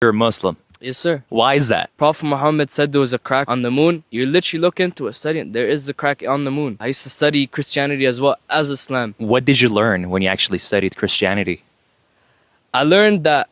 You're a Muslim. Yes, sir. Why is that? Prophet Muhammad said there was a crack on the moon. You literally look into it, study it. There is a crack on the moon. I used to study Christianity as well as Islam. What did you learn when you actually studied Christianity? I learned that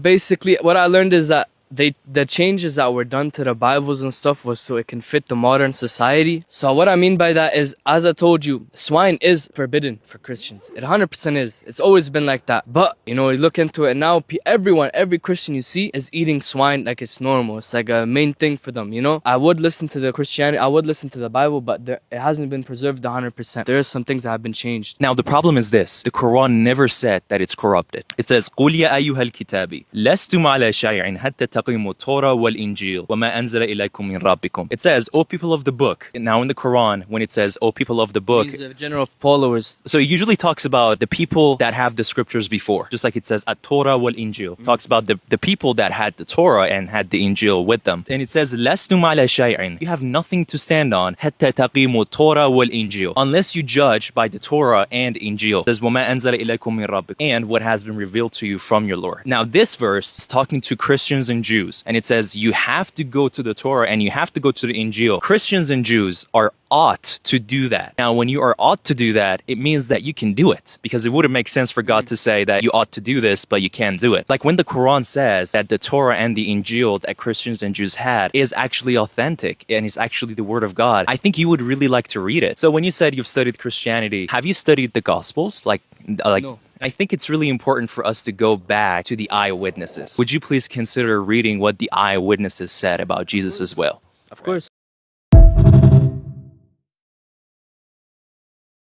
basically what I learned is that the changes that were done to the Bibles and stuff was so it can fit the modern society. So what I mean by that is, as I told you, swine is forbidden for Christians. It 100% is. It's always been like that. But, you know, you look into it now, every Christian you see is eating swine like it's normal. It's like a main thing for them, you know? I would listen to the Christianity, I would listen to the Bible, but it hasn't been preserved 100%. There are some things that have been changed. Now, the problem is this. The Quran never said that it's corrupted. It says, قُلْ يَا أَيُّهَا الْكِتَابِ لَسْتُمْ عَلَى شَيْعٍ حَتَّى تَقِيمُوا التَّوْرَاةَ وَالْإِنْجِيلَ وَمَا أَنزَلَ إِلَيْكُمْ مِنْ رَبِّكُمْ. It says, O people of the book. Now in the Quran, when it says, O people of the book, These are general followers. so it usually talks about the people that have the scriptures before. Just like it says, At-Torah wal-Injil. Talks about the people that had the Torah and had the Injil with them. And it says, لَسْتُمْ عَلَى شَيْعٍ. You have nothing to stand on. حَتَّى تَقِيمُوا التَّوْرَاةَ وَالْإِنْجِيلَ. Unless you judge by the Torah and Injil. It says, وَمَا أَنزَلَ إِلَيْكُمْ مِنْ رَبِّكُمْ. And what has been revealed to you from your Lord. Now this verse is talking to Christians and Jews. And it says, you have to go to the Torah and you have to go to the Injil. Christians and Jews are ought to do that. Now, when you are ought to do that, it means that you can do it, because it wouldn't make sense for God to say that you ought to do this, but you can't do it. Like when the Quran says that the Torah and the Injil that Christians and Jews had is actually authentic and is actually the word of God, I think you would really like to read it. So when you said you've studied Christianity, have you studied the Gospels? Like No. I think it's really important for us to go back to the eyewitnesses. Would you please consider reading what the eyewitnesses said about Jesus as well? Of course.